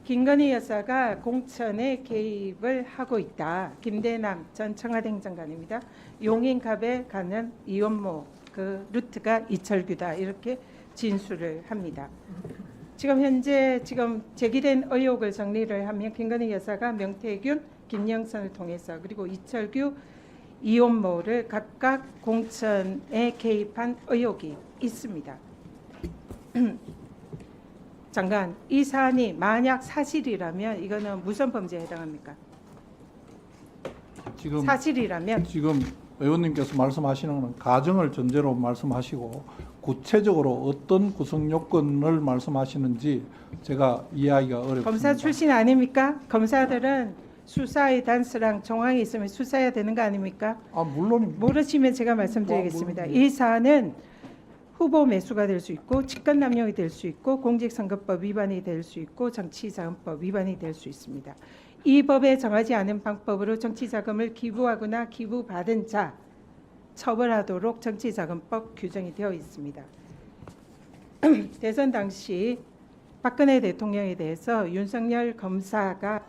김건희 여사가 공천에 개입을 하고 있다. 김대남 전 청와대 행정관입니다. 용인갑에 가는 이원모 그 루트가 이철규다. 이렇게 진술을 합니다. 지금 현재 제기된 의혹을 정리를 하면 김건희 여사가 명태균, 김영선을 통해서 그리고 이철규, 이원모를 각각 공천에 개입한 의혹이 있습니다. 장관, 이 사안이 만약 사실이라면 이거는 무슨 범죄에 해당합니까? 지금 사실이라면 지금 의원님께서 말씀하시는 건 가정을 전제로 말씀하시고 구체적으로 어떤 구성 요건을 말씀하시는지 제가 이해하기가 어렵습니다. 검사 출신 아닙니까? 검사들은 수사의 단서랑 정황이 있으면 수사해야 되는 거 아닙니까? 물론입니다. 모르시면 제가 말씀드리겠습니다. 이 사안은 후보 매수가 될 수 있고 직권 남용이 될 수 있고 공직선거법 위반이 될 수 있고 정치자금법 위반이 될 수 있습니다. 이 법에 정하지 않은 방법으로 정치자금을 기부하거나 기부받은 자 처벌하도록 정치자금법 규정이 되어 있습니다. 대선 당시 박근혜 대통령에 대해서 윤석열 검사가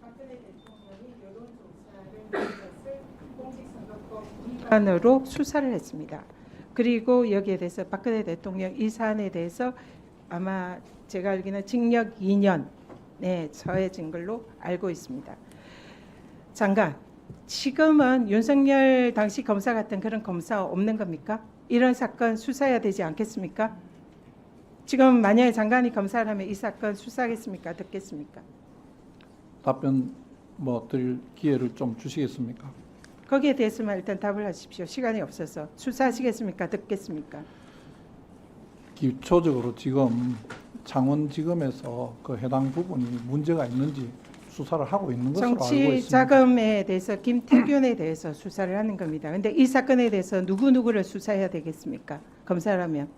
박근혜 대통령이 여론조사를 한 것을 공직선거법 위반으로 수사를 했습니다. 그리고 여기에 대해서 박근혜 대통령 이 사안에 대해서 아마 제가 알기는 징역 2년에 처해진 걸로 알고 있습니다. 장관, 지금은 윤석열 당시 검사 같은 그런 검사 없는 겁니까? 이런 사건 수사해야 되지 않겠습니까? 지금 만약에 장관이 검사를 하면 이 사건 수사하겠습니까? 듣겠습니까? 답변 드릴 기회를 좀 주시겠습니까? 거기에 대해서만 일단 답을 하십시오. 시간이 없어서. 수사하시겠습니까? 듣겠습니까? 기초적으로 지금 창원지검에서 그 해당 부분이 문제가 있는지 수사를 하고 있는 것으로 알고 있습니다. 정치자금에 대해서 김태균에 대해서 수사를 하는 겁니다. 그런데 이 사건에 대해서 누구를 수사해야 되겠습니까? 검사라면.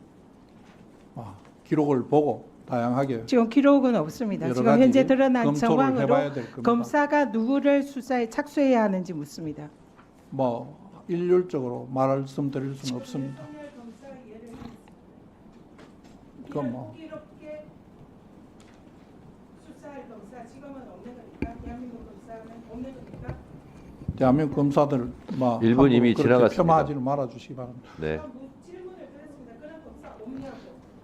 기록을 보고 다양하게 지금 기록은 없습니다. 여러 지금 가지 현재 드러난 검토를 정황으로 해봐야 될 겁니다. 검사가 누구를 수사에 착수해야 하는지 묻습니다. 일률적으로 말씀드릴 수는 없습니다. 호기롭게 수사할 검사 지금은 없는 겁니까? 대한민국 검사는 없는 겁니까? 대한민국 검사들 1분 이미 지나갔습니다. 폄하하지는 말아주시기 바랍니다. 네. 질문을 드렸습니다. 그런 검사 없냐고.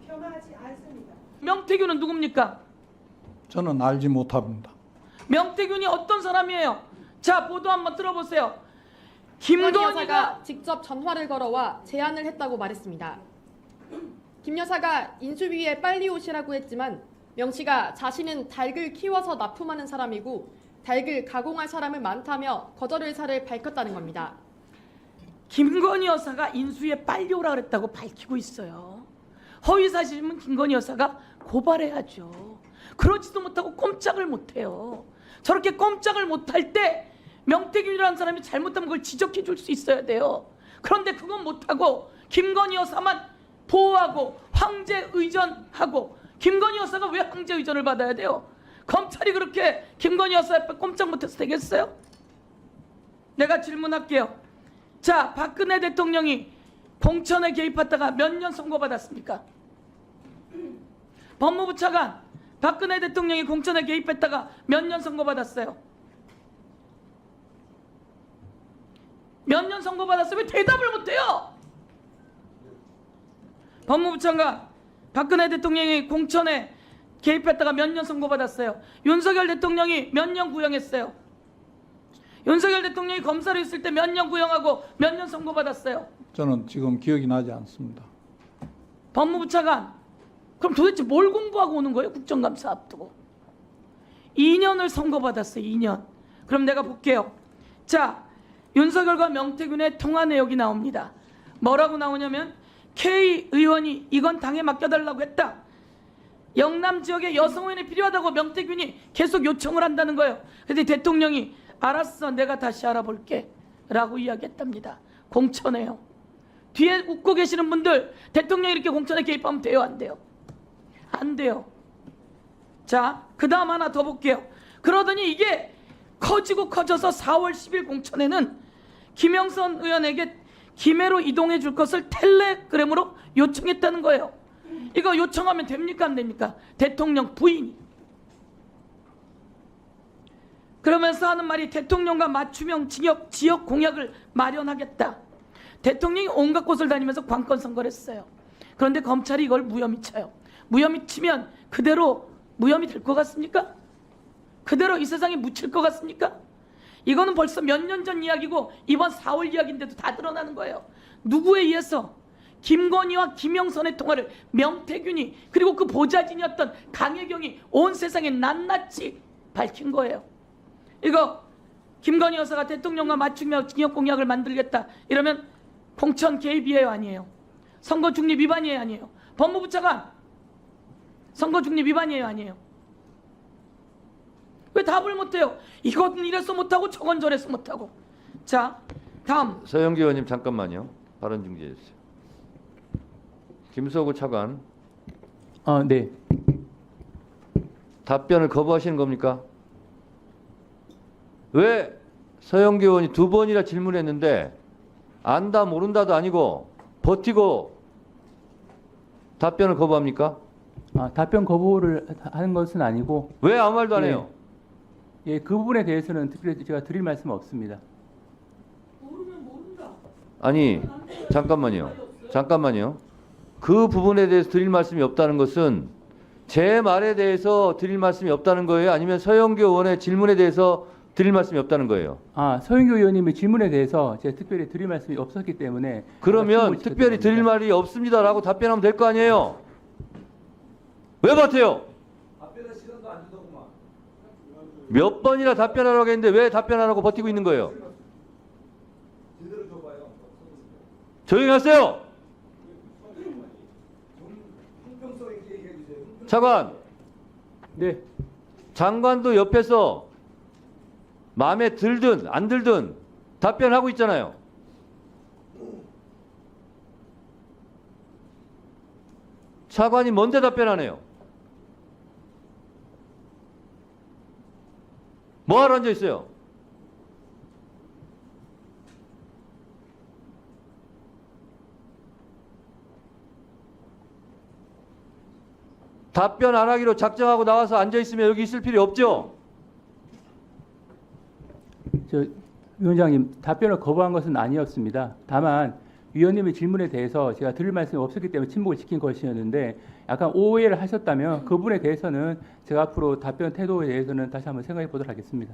폄하하지 않습니다. 명태균은 누굽니까? 저는 알지 못합니다. 명태균이 어떤 사람이에요? 자, 보도 한번 들어보세요. 김건희 여사가 김건희가 직접 전화를 걸어와 제안을 했다고 말했습니다. 김 여사가 인수위에 빨리 오시라고 했지만 명 씨가 자신은 닭을 키워서 납품하는 사람이고 닭을 가공할 사람은 많다며 거절 의사를 밝혔다는 겁니다. 김건희 여사가 인수위에 빨리 오라 그랬다고 밝히고 있어요. 허위사실이면 김건희 여사가 고발해야죠. 그러지도 못하고 꼼짝을 못해요. 저렇게 꼼짝을 못할 때 명태균이라는 사람이 잘못하면 그걸 지적해 줄 수 있어야 돼요. 그런데 그건 못하고 김건희 여사만 보호하고 황제 의전하고, 김건희 여사가 왜 황제 의전을 받아야 돼요? 검찰이 그렇게 김건희 여사 앞에 꼼짝 못해서 되겠어요? 내가 질문할게요. 자, 박근혜 대통령이 공천에 개입했다가 몇 년 선고받았습니까? 법무부 차관, 박근혜 대통령이 공천에 개입했다가 몇 년 선고받았어요? 몇 년 선고받았어요? 왜 대답을 못해요? 법무부 장관, 박근혜 대통령이 공천에 개입했다가 몇 년 선고받았어요? 윤석열 대통령이 몇 년 구형했어요? 윤석열 대통령이 검사로 있을 때 몇 년 구형하고 몇 년 선고받았어요? 저는 지금 기억이 나지 않습니다. 법무부 차관, 그럼 도대체 뭘 공부하고 오는 거예요? 국정감사 앞두고 2년을 선고받았어요. 2년. 그럼 내가 볼게요. 자, 윤석열과 명태균의 통화 내역이 나옵니다. 뭐라고 나오냐면 K 의원이 이건 당에 맡겨달라고 했다. 영남 지역에 여성 의원이 필요하다고 명태균이 계속 요청을 한다는 거예요. 그런데 대통령이 알았어, 내가 다시 알아볼게 라고 이야기했답니다. 공천해요. 뒤에 웃고 계시는 분들, 대통령이 이렇게 공천에 개입하면 돼요, 안 돼요? 안 돼요. 자, 그 다음 하나 더 볼게요. 그러더니 이게 커지고 커져서 4월 10일 공천에는 김영선 의원에게 김해로 이동해 줄 것을 텔레그램으로 요청했다는 거예요. 이거 요청하면 됩니까, 안 됩니까? 대통령 부인이. 그러면서 하는 말이 대통령과 맞춤형 지역 공약을 마련하겠다. 대통령이 온갖 곳을 다니면서 관건 선거를 했어요. 그런데 검찰이 이걸 무혐의 쳐요. 무혐의 치면 그대로 무혐의 될 것 같습니까? 그대로 이 세상에 묻힐 것 같습니까? 이거는 벌써 몇 년 전 이야기고 이번 4월 이야기인데도 다 드러나는 거예요. 누구에 의해서? 김건희와 김영선의 통화를 명태균이 그리고 그 보좌진이었던 강혜경이 온 세상에 낱낱이 밝힌 거예요. 이거 김건희 여사가 대통령과 맞춤형 지역 공약을 만들겠다 이러면 공천 개입이에요, 아니에요? 선거 중립 위반이에요, 아니에요? 법무부 차관 선거 중립 위반이에요, 아니에요? 왜 답을 못해요? 이건 이래서 못하고 저건 저래서 못하고. 자, 다음. 서영기 의원님 잠깐만요. 발언 중지해 주세요. 김석우 차관 네. 답변을 거부하시는 겁니까? 왜 서영기 의원이 2번이나 질문했는데 안다 모른다도 아니고 버티고 답변을 거부합니까? 답변 거부를 하는 것은 아니고 왜 아무 말도 안 해요? 예, 그 부분에 대해서는 특별히 제가 드릴 말씀은 없습니다. 아니 잠깐만요. 그 부분에 대해서 드릴 말씀이 없다는 것은 제 말에 대해서 드릴 말씀이 없다는 거예요? 아니면 서영교 의원의 질문에 대해서 드릴 말씀이 없다는 거예요? 서영교 의원님의 질문에 대해서 제가 특별히 드릴 말씀이 없었기 때문에 그러면 특별히 드릴 말이 없습니다라고 답변하면 될 거 아니에요? 왜 버텨요? 몇 번이나 답변하라고 했는데 왜 답변 안 하고 버티고 있는 거예요? 조용히 하세요. 차관. 네. 장관도 옆에서 마음에 들든 안 들든 답변하고 있잖아요. 차관이 뭔데 답변 안 해요? 뭐하러 앉아 있어요? 답변 안 하기로 작정하고 나와서 앉아 있으면 여기 있을 필요 없죠? 위원장님, 답변을 거부한 것은 아니었습니다. 다만 위원님의 질문에 대해서 제가 드릴 말씀이 없었기 때문에 침묵을 지킨 것이었는데 약간 오해를 하셨다면 그 부분에 대해서는 제가 앞으로 답변 태도에 대해서는 다시 한번 생각해 보도록 하겠습니다.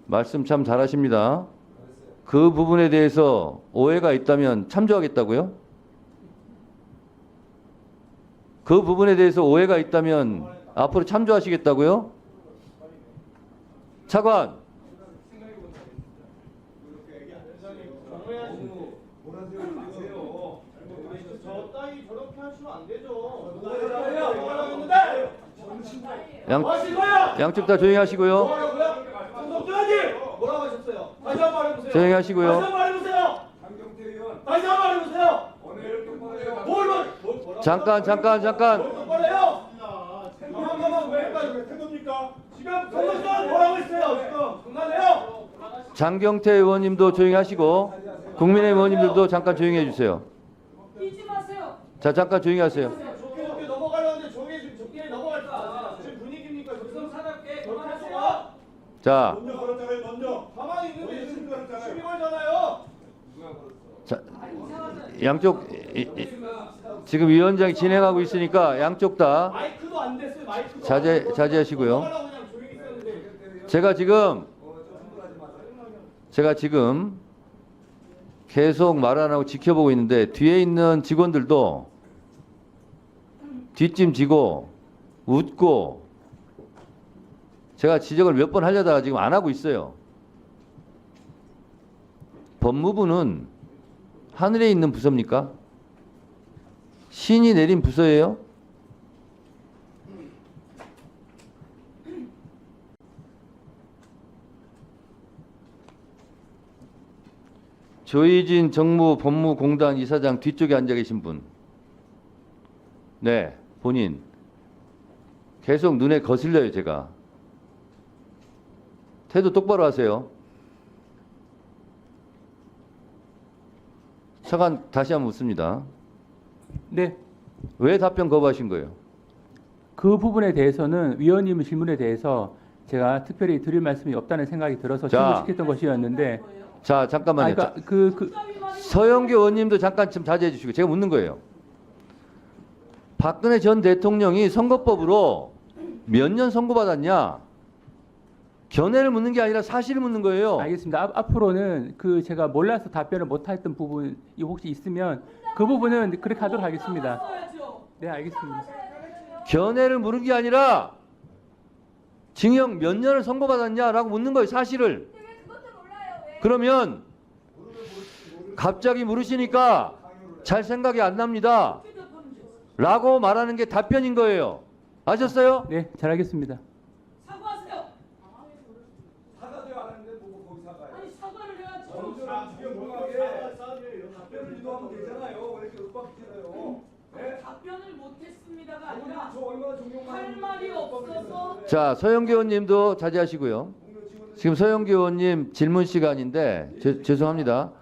말씀 참 잘하십니다. 그 부분에 대해서 오해가 있다면 참조하겠다고요? 그 부분에 대해서 오해가 있다면 앞으로 참조하시겠다고요? 차관. 양쪽 다 조용히 하시고요. 뭐라고 하셨어요? 다시 한 번 해보세요. 조용히 하시고요. 다시 한 번 해보세요. 다시 한 번 해보세요. 잠깐. 장경태 의원님도 조용히 하시고 국민의힘 의원님들도 잠깐 조용히 해주세요. 뛰지 마세요. 자, 잠깐 조용히 하세요. 좋게 넘어가려는데 좋게 넘어갈까? 지금 분위기입니까? 사답게 그만하세요. 자, 가만히 있는데 시비 걸잖아요. 자, 양쪽 지금 위원장이 진행하고 있으니까 양쪽 다 마이크도 안 됐어요. 마이크도. 자제하시고요. 그냥 조용히 있었는데. 제가 지금 계속 말 안 하고 지켜보고 있는데 뒤에 있는 직원들도 뒷짐 지고 웃고 제가 지적을 몇 번 하려다가 지금 안 하고 있어요. 법무부는 하늘에 있는 부서입니까? 신이 내린 부서예요? 조희진 정무법무공단 이사장 뒤쪽에 앉아 계신 분. 네, 본인. 계속 눈에 거슬려요, 제가. 태도 똑바로 하세요. 차관 다시 한번 묻습니다. 네. 왜 답변 거부하신 거예요? 그 부분에 대해서는 위원님의 질문에 대해서 제가 특별히 드릴 말씀이 없다는 생각이 들어서 자. 신고시켰던 것이었는데 자, 잠깐만요. 그러니까 서영교 의원님도 잠깐 좀 자제해 주시고 제가 묻는 거예요. 박근혜 전 대통령이 선거법으로 몇 년 선고받았냐? 견해를 묻는 게 아니라 사실을 묻는 거예요. 알겠습니다. 앞으로는 그 제가 몰라서 답변을 못했던 부분이 혹시 있으면 그 부분은 그렇게 하도록 하겠습니다. 네, 알겠습니다. 견해를 물은 게 아니라 징역 몇 년을 선고받았냐라고 묻는 거예요. 사실을. 그러면 갑자기 물으시니까 잘 생각이 안 납니다. 라고 말하는 게 답변인 거예요. 아셨어요? 네, 잘 알겠습니다. 사과하세요. 사과도 안 하는데 뭐 거기 사과해. 아니 사과를 해야죠. 언제나 투명하게 답변을 유도하면 되잖아요. 왜 이렇게 윽박지르요? 네? 답변을 못했습니다가 아니라 저 얼마나 존경받는 할 말이 없어서 자, 서영교 의원님도 자제하시고요. 지금 서영교 의원님 질문 시간인데 죄송합니다.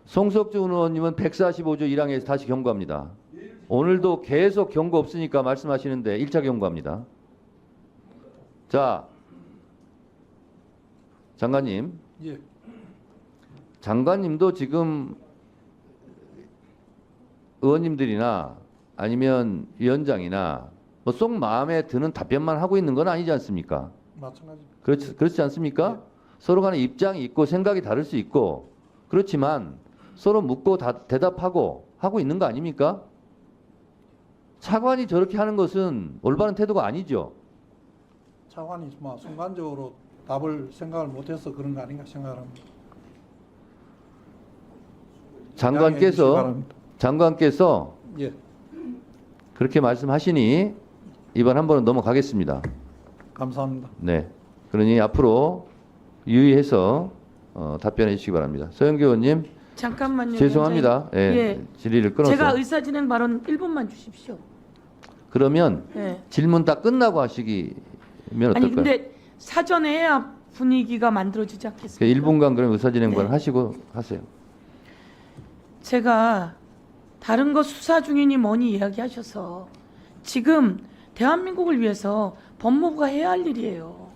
송석준 의원님은 145조 1항에서 다시 경고합니다. 오늘도 계속 경고 없으니까 말씀하시는데 1차 경고합니다. 자, 장관님. 예. 장관님도 지금 의원님들이나 아니면 위원장이나 뭐 속 마음에 드는 답변만 하고 있는 건 아니지 않습니까? 마찬가지입니다. 그렇지 않습니까? 서로 간에 입장이 있고 생각이 다를 수 있고 그렇지만 서로 묻고 대답하고 하고 있는 거 아닙니까? 차관이 저렇게 하는 것은 올바른 태도가 아니죠. 차관이 뭐 순간적으로 답을 생각을 못해서 그런 거 아닌가 생각합니다. 양해해 주시기 바랍니다. 장관께서 예. 그렇게 말씀하시니 이번 한 번은 넘어가겠습니다. 감사합니다. 네. 그러니 앞으로 유의해서 답변해 주시기 바랍니다. 서영교 의원님 잠깐만요. 죄송합니다. 예, 예. 질의를 끊어서. 제가 의사진행 발언 1분만 주십시오. 그러면 예. 질문 다 끝나고 하시기면 어떨까요? 아니 근데 사전에 해야 분위기가 만들어지지 않겠습니까? 1분간 그럼 의사진행 발언 네. 하시고 하세요. 제가 다른 거 수사 중이니 뭐니 이야기하셔서 지금 대한민국을 위해서 법무부가 해야 할 일이에요.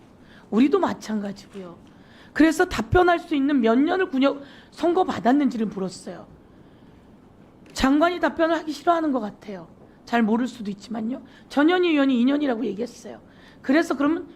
우리도 마찬가지고요. 그래서 답변할 수 있는 몇 년을 선고받았는지를 물었어요. 장관이 답변을 하기 싫어하는 것 같아요. 잘 모를 수도 있지만요. 전현희 의원이 2년이라고 얘기했어요. 그래서 그러면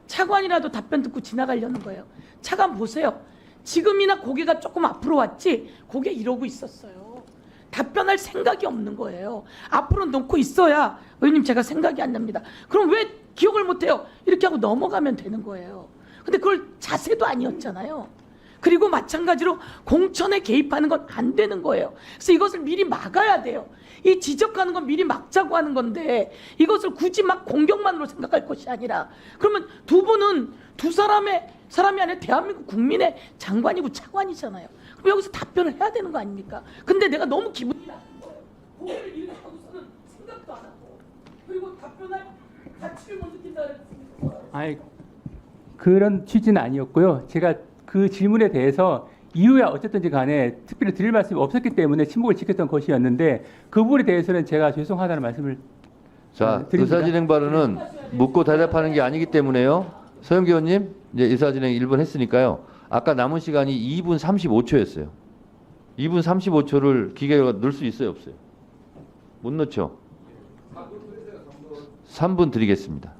차관이라도 답변 듣고 지나가려는 거예요. 차관 보세요. 지금이나 고개가 조금 앞으로 왔지 고개 이러고 있었어요. 답변할 생각이 없는 거예요. 앞으로 놓고 있어야 의원님 제가 생각이 안 납니다. 그럼 왜 기억을 못해요? 이렇게 하고 넘어가면 되는 거예요. 근데 그걸 자세도 아니었잖아요. 그리고 마찬가지로 공천에 개입하는 건 안 되는 거예요. 그래서 이것을 미리 막아야 돼요. 이 지적하는 건 미리 막자고 하는 건데 이것을 굳이 막 공격만으로 생각할 것이 아니라 그러면 두 분은 두 사람이 아니라 대한민국 국민의 장관이고 차관이잖아요. 그럼 여기서 답변을 해야 되는 거 아닙니까? 근데 내가 너무 기분이 나쁜 거예요. 고개를 이렇게 하고서는 생각도 안 하고 그리고 답변할 가치를 못 느낀다 그랬습니다. 아니 그런 취지는 아니었고요. 제가 그 질문에 대해서 이후에 어쨌든지 간에 특별히 드릴 말씀이 없었기 때문에 침묵을 지켰던 것이었는데 그 부분에 대해서는 제가 죄송하다는 말씀을 자, 드립니다. 의사진행 발언은 묻고 대답하는 게 아니기 때문에요. 서영교 의원님 이제 의사진행 1분 했으니까요. 아까 남은 시간이 2분 35초였어요. 2분 35초를 기계가 넣을 수 있어요, 없어요? 못 넣죠. 3분 드리겠습니다.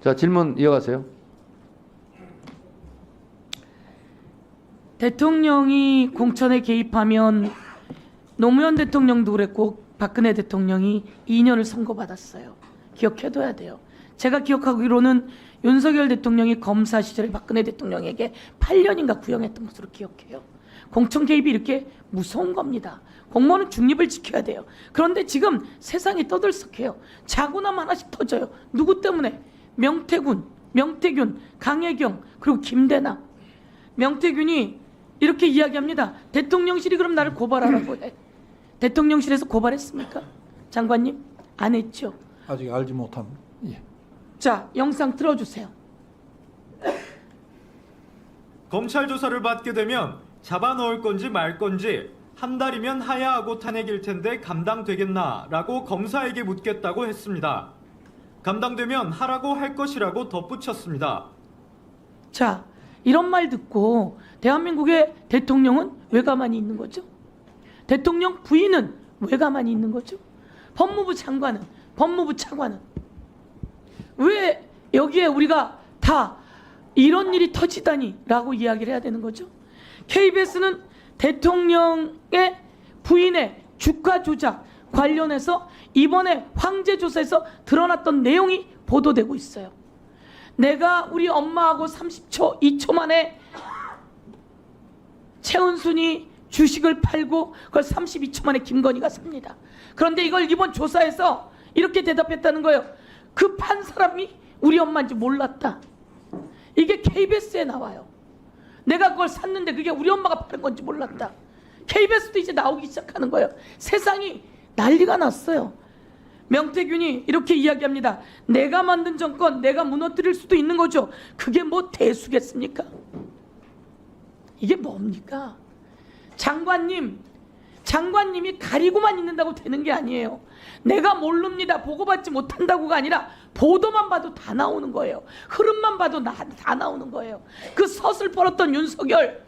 자, 질문 이어가세요. 대통령이 공천에 개입하면 노무현 대통령도 그랬고 박근혜 대통령이 2년을 선고받았어요. 기억해둬야 돼요. 제가 기억하기로는 윤석열 대통령이 검사 시절에 박근혜 대통령에게 8년인가 구형했던 것으로 기억해요. 공천 개입이 이렇게 무서운 겁니다. 공무원은 중립을 지켜야 돼요. 그런데 지금 세상이 떠들썩해요. 자고나면 하나씩 터져요. 누구 때문에? 명태균, 강혜경, 그리고 김대나. 명태균이 이렇게 이야기합니다. 대통령실이 그럼 나를 고발하라고 해. 대통령실에서 고발했습니까? 장관님? 안 했죠. 아직 알지 못합니다. 예. 자, 영상 틀어주세요. 검찰 조사를 받게 되면 잡아넣을 건지 말 건지 한 달이면 하야하고 탄핵일 텐데 감당되겠나라고 검사에게 묻겠다고 했습니다. 감당되면 하라고 할 것이라고 덧붙였습니다. 자, 이런 말 듣고 대한민국의 대통령은 왜 가만히 있는 거죠? 대통령 부인은 왜 가만히 있는 거죠? 법무부 장관은, 법무부 차관은 왜 여기에 우리가 다 이런 일이 터지다니라고 이야기를 해야 되는 거죠? KBS는 대통령의 부인의 주가 조작 관련해서 이번에 황제 조사에서 드러났던 내용이 보도되고 있어요. 내가 우리 엄마하고 30초, 2초 만에 최은순이 주식을 팔고 그걸 32초 만에 김건희가 삽니다. 그런데 이걸 이번 조사에서 이렇게 대답했다는 거예요. 그 판 사람이 우리 엄마인지 몰랐다. 이게 KBS에 나와요. 내가 그걸 샀는데 그게 우리 엄마가 파는 건지 몰랐다. KBS도 이제 나오기 시작하는 거예요. 세상이 난리가 났어요. 명태균이 이렇게 이야기합니다. 내가 만든 정권 내가 무너뜨릴 수도 있는 거죠. 그게 뭐 대수겠습니까? 이게 뭡니까? 장관님이 가리고만 있는다고 되는 게 아니에요. 내가 모릅니다, 보고받지 못한다고가 아니라 보도만 봐도 다 나오는 거예요. 흐름만 봐도 다 나오는 거예요. 그 서슬 뻗었던 윤석열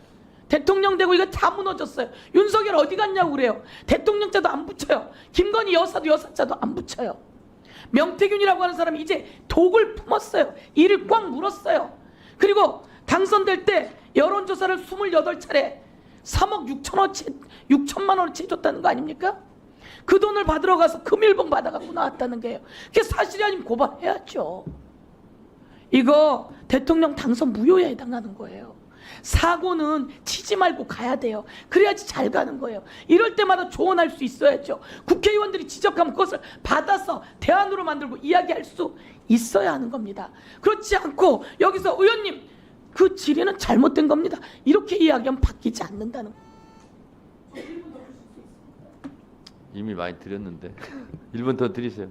대통령 되고 이거 다 무너졌어요. 윤석열 어디 갔냐고 그래요. 대통령자도 안 붙여요. 김건희 여사도 여사자도 안 붙여요. 명태균이라고 하는 사람이 이제 독을 품었어요. 이를 꽉 물었어요. 그리고 당선될 때 여론조사를 28차례 3억 6천만 원어치 해줬다는 거 아닙니까? 그 돈을 받으러 가서 금일봉 받아갖고 나왔다는 게요. 그게 사실이 아니면 고발해야죠. 이거 대통령 당선 무효에 해당하는 거예요. 사고는 치지 말고 가야 돼요. 그래야지 잘 가는 거예요. 이럴 때마다 조언할 수 있어야죠. 국회의원들이 지적하면 그것을 받아서 대안으로 만들고 이야기할 수 있어야 하는 겁니다. 그렇지 않고 여기서 의원님 그 질의는 잘못된 겁니다. 이렇게 이야기하면 바뀌지 않는다는 거예요. 이미 많이 드렸는데 1분 더 드리세요.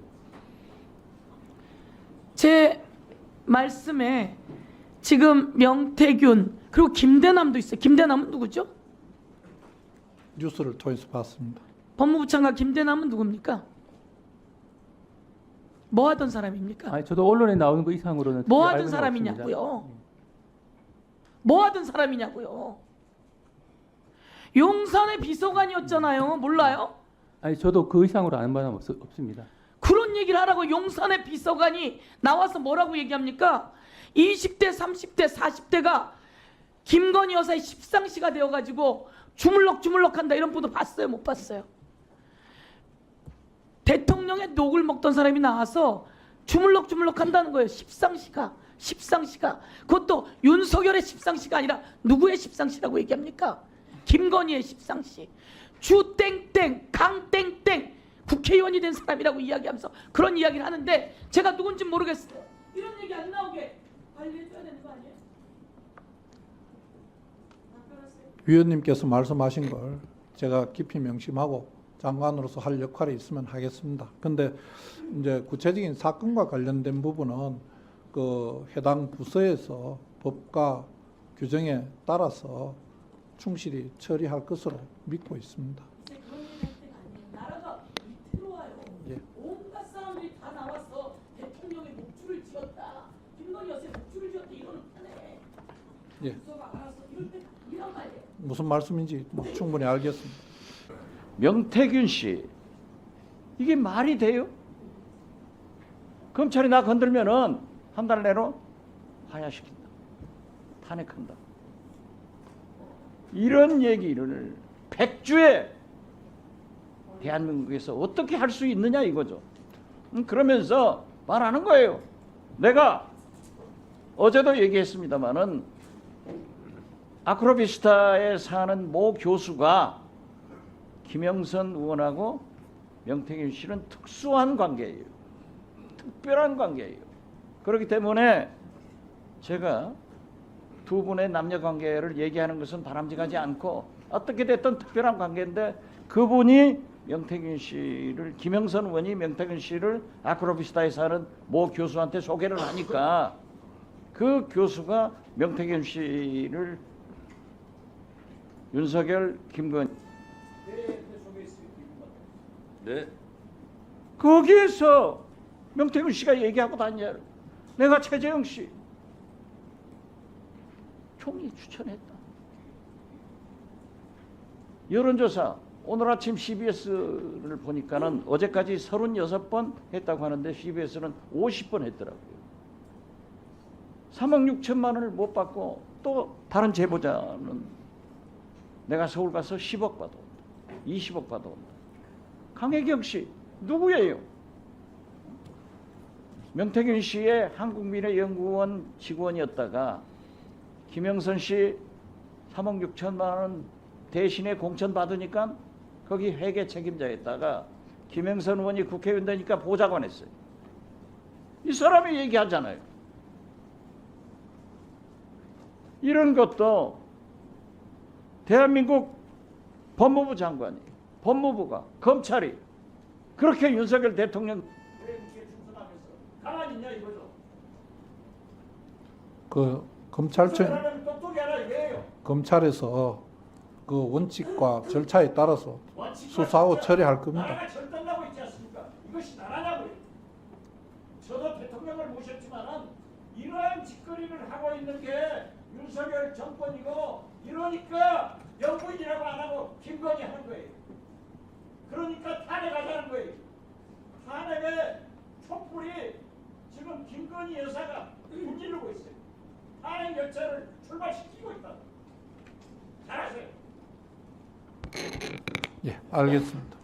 제 말씀에 지금 명태균 그리고 김대남도 있어요. 김대남은 누구죠? 뉴스를 통해서 봤습니다. 법무부 장관 김대남은 누굽니까? 뭐 하던 사람입니까? 아니, 저도 언론에 나오는 거 이상으로는 뭐 알고는 하던 사람이냐고요? 없습니다. 뭐 하던 사람이냐고요? 용산의 비서관이었잖아요. 몰라요? 아니, 저도 그 이상으로 아는 바는 없습니다. 그런 얘기를 하라고 용산의 비서관이 나와서 뭐라고 얘기합니까? 20대, 30대, 40대가 김건희 여사의 십상시가 되어가지고 주물럭주물럭한다 이런 보도 봤어요? 못 봤어요? 대통령의 녹을 먹던 사람이 나와서 주물럭주물럭한다는 거예요. 십상시가. 그것도 윤석열의 십상시가 아니라 누구의 십상시라고 얘기합니까? 김건희의 십상시. 주 땡땡 강 땡땡 국회의원이 된 사람이라고 이야기하면서 그런 이야기를 하는데 제가 누군지 모르겠어요. 이런 얘기 안 나오게 관리해줘야 되는 거 아니에요? 위원님께서 말씀하신 걸 제가 깊이 명심하고 장관으로서 할 역할이 있으면 하겠습니다. 근데 이제 구체적인 사건과 관련된 부분은 그 해당 부서에서 법과 규정에 따라서 충실히 처리할 것으로 믿고 있습니다. 나라가 밑으로 와요. 예. 온갖 사람들이 다 나와서 대통령의 목줄을 쥐었다. 김건희 여사의 목줄을 쥐었다 이러는 판에. 예. 부서가 알아서 이럴 때 이란 말이에요. 무슨 말씀인지 충분히 알겠습니다. 명태균 씨, 이게 말이 돼요? 검찰이 나 건들면은 한 달 내로 하야시킨다, 탄핵한다. 이런 얘기를 백주에 대한민국에서 어떻게 할 수 있느냐 이거죠. 그러면서 말하는 거예요. 내가 어제도 얘기했습니다마는 아크로비스타에 사는 모 교수가 김영선 의원하고 명태균 씨는 특수한 관계예요. 특별한 관계예요. 그렇기 때문에 제가 두 분의 남녀 관계를 얘기하는 것은 바람직하지 않고 어떻게 됐든 특별한 관계인데 그분이 명태균 씨를 김영선 의원이 명태균 씨를 아크로비스타에 사는 모 교수한테 소개를 하니까 그 교수가 명태균 씨를 윤석열, 김건희 속에 있어요. 네. 거기에서 명태균 씨가 얘기하고 다니냐. 내가 최재형 씨 총리 추천했다. 여론조사 오늘 아침 CBS를 보니까는 어제까지 36번 했다고 하는데 CBS는 50번 했더라고요. 3억 6천만 원을 못 받고 또 다른 제보자는 내가 서울 가서 10억 받아온다. 20억 받아온다. 강혜경 씨 누구예요? 명태균 씨의 한국미래연구원 직원이었다가 김영선 씨 3억 6천만 원 대신에 공천 받으니까 거기 회계 책임자였다가 김영선 의원이 국회의원 되니까 보좌관 했어요. 이 사람이 얘기하잖아요. 이런 것도 대한민국 법무부 장관이, 법무부가, 검찰이 그렇게 윤석열 대통령 왜 이렇게 충성하면서 가만히 있냐 이거죠. 그 검찰청 사람은 똑똑히 하라 이거예요. 검찰에서 그 원칙과 절차에 따라서 수사하고 처리할 겁니다. 나라가 절단나고 있지 않습니까? 이것이 나라냐고요. 저도 대통령을 모셨지만은 이러한 짓거리를 하고 있는 게 윤석열 정권이고 이러니까 영부인이라고 안 하고 김건희 하는 거예요. 그러니까 탄핵하자는 거예요. 탄핵의 촛불이 지금 김건희 여사가 불지르고 있어요. 탄핵 열차를 출발시키고 있다. 잘하세요. 예, 알겠습니다.